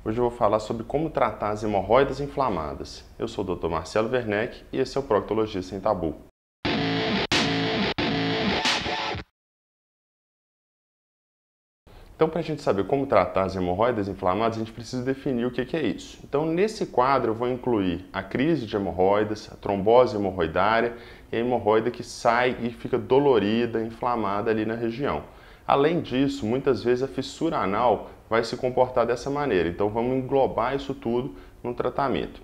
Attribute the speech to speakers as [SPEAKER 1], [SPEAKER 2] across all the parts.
[SPEAKER 1] Hoje eu vou falar sobre como tratar as hemorroidas inflamadas. Eu sou o Dr. Marcelo Werneck e esse é o Proctologia Sem Tabu. Então, para a gente saber como tratar as hemorroidas inflamadas, a gente precisa definir o que é isso. Então, nesse quadro eu vou incluir a crise de hemorroidas, a trombose hemorroidária e a hemorroida que sai e fica dolorida, inflamada ali na região. Além disso, muitas vezes a fissura anal vai se comportar dessa maneira. Então, vamos englobar isso tudo no tratamento.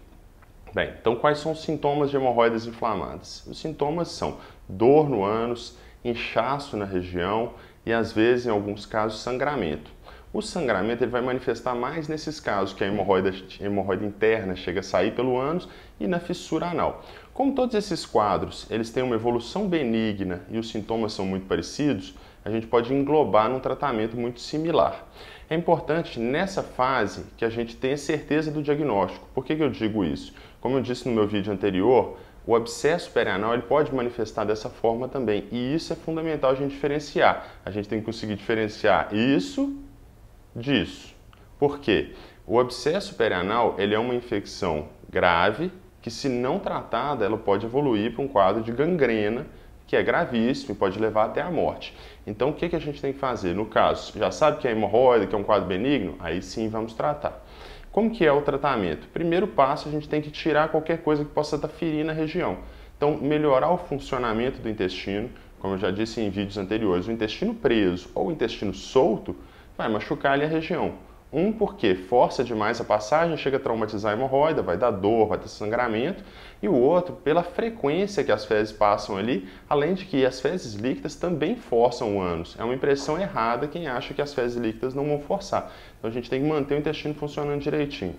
[SPEAKER 1] Bem, então quais são os sintomas de hemorroidas inflamadas? Os sintomas são dor no ânus, inchaço na região e às vezes, em alguns casos, sangramento. O sangramento ele vai manifestar mais nesses casos que a hemorroida interna chega a sair pelo ânus e na fissura anal. Como todos esses quadros eles têm uma evolução benigna e os sintomas são muito parecidos, a gente pode englobar num tratamento muito similar. É importante nessa fase que a gente tenha certeza do diagnóstico. Por que eu digo isso? Como eu disse no meu vídeo anterior, o abscesso perianal ele pode manifestar dessa forma também. E isso é fundamental a gente diferenciar. A gente tem que conseguir diferenciar isso disso. Por quê? O abscesso perianal ele é uma infecção grave que, se não tratada, ela pode evoluir para um quadro de gangrena, que é gravíssimo e pode levar até a morte. Então, o que a gente tem que fazer? No caso, já sabe que é hemorroida, que é um quadro benigno? Aí sim vamos tratar. Como que é o tratamento? Primeiro passo, a gente tem que tirar qualquer coisa que possa estar ferindo a região. Então, melhorar o funcionamento do intestino, como eu já disse em vídeos anteriores, o intestino preso ou o intestino solto vai machucar ali a região. Porque força demais a passagem, chega a traumatizar a hemorroida, vai dar dor, vai ter sangramento. E o outro, pela frequência que as fezes passam ali, além de que as fezes líquidas também forçam o ânus. É uma impressão errada quem acha que as fezes líquidas não vão forçar. Então a gente tem que manter o intestino funcionando direitinho.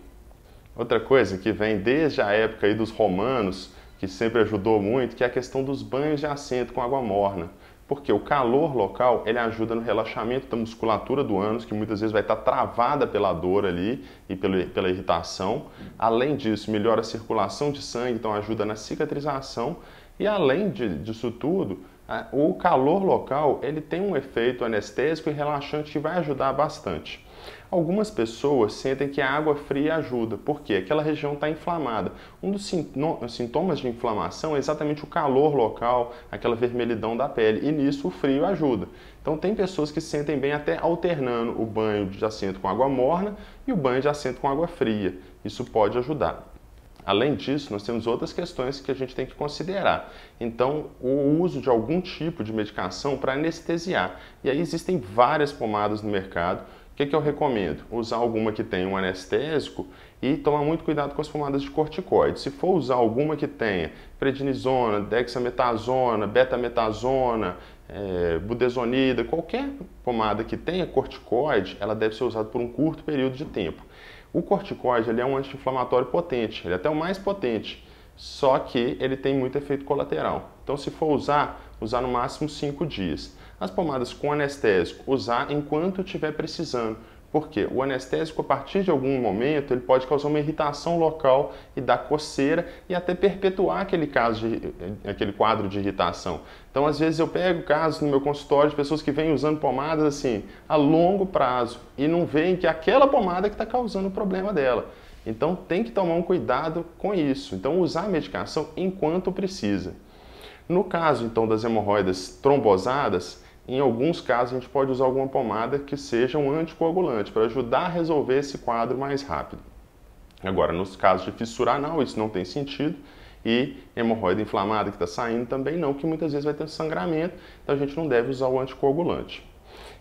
[SPEAKER 1] Outra coisa que vem desde a época aí dos romanos, que sempre ajudou muito, que é a questão dos banhos de assento com água morna. Porque o calor local ele ajuda no relaxamento da musculatura do ânus, que muitas vezes vai estar travada pela dor ali e pela irritação. Além disso, melhora a circulação de sangue, então ajuda na cicatrização. E além disso tudo, o calor local ele tem um efeito anestésico e relaxante que vai ajudar bastante. Algumas pessoas sentem que a água fria ajuda, porque aquela região está inflamada. Um dos sintomas de inflamação é exatamente o calor local, aquela vermelhidão da pele, e nisso o frio ajuda. Então tem pessoas que se sentem bem até alternando o banho de assento com água morna e o banho de assento com água fria. Isso pode ajudar. Além disso, nós temos outras questões que a gente tem que considerar. Então, o uso de algum tipo de medicação para anestesiar. E aí existem várias pomadas no mercado. O que eu recomendo? Usar alguma que tenha um anestésico e tomar muito cuidado com as pomadas de corticoide. Se for usar alguma que tenha prednisona, dexametasona, betametasona, budesonida, qualquer pomada que tenha corticoide, ela deve ser usada por um curto período de tempo. O corticoide ele é um anti-inflamatório potente, ele é até o mais potente, só que ele tem muito efeito colateral. Então, se for usar no máximo 5 dias. As pomadas com anestésico, usar enquanto estiver precisando. Porque o anestésico, a partir de algum momento, ele pode causar uma irritação local e dar coceira e até perpetuar aquele quadro de irritação. Então, às vezes, eu pego casos no meu consultório de pessoas que vêm usando pomadas assim, a longo prazo e não veem que é aquela pomada que está causando o problema dela. Então, tem que tomar um cuidado com isso. Então, usar a medicação enquanto precisa. No caso, então, das hemorroidas trombosadas, em alguns casos a gente pode usar alguma pomada que seja um anticoagulante para ajudar a resolver esse quadro mais rápido. Agora, nos casos de fissura anal, isso não tem sentido. E hemorroida inflamada que está saindo também não, que muitas vezes vai ter sangramento, então a gente não deve usar o anticoagulante.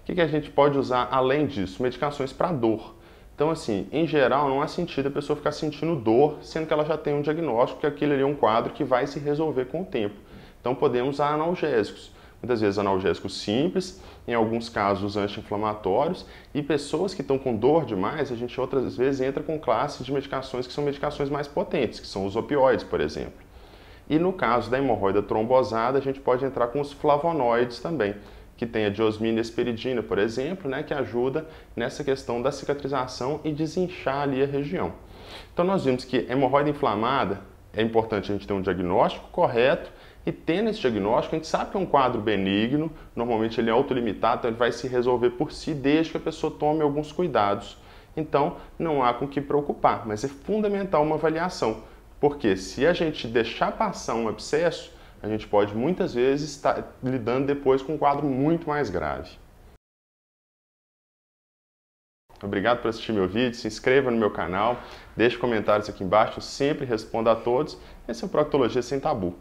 [SPEAKER 1] O que a gente pode usar além disso? Medicações para dor. Então, assim, em geral, não há sentido a pessoa ficar sentindo dor, sendo que ela já tem um diagnóstico que aquilo ali é um quadro que vai se resolver com o tempo. Então, podemos usar analgésicos. Muitas vezes analgésicos simples, em alguns casos anti-inflamatórios, e pessoas que estão com dor demais, a gente outras vezes entra com classes de medicações que são medicações mais potentes, que são os opioides, por exemplo. E no caso da hemorroida trombosada, a gente pode entrar com os flavonoides também, que tem a diosmina e esperidina, por exemplo, que ajuda nessa questão da cicatrização e desinchar ali a região. Então nós vimos que hemorroida inflamada, é importante a gente ter um diagnóstico correto, e tendo esse diagnóstico, a gente sabe que é um quadro benigno, normalmente ele é autolimitado, então ele vai se resolver por si, desde que a pessoa tome alguns cuidados. Então, não há com que preocupar, mas é fundamental uma avaliação, porque se a gente deixar passar um abscesso, a gente pode muitas vezes estar lidando depois com um quadro muito mais grave. Obrigado por assistir meu vídeo, se inscreva no meu canal, deixe comentários aqui embaixo, eu sempre respondo a todos. Esse é o Proctologia Sem Tabu.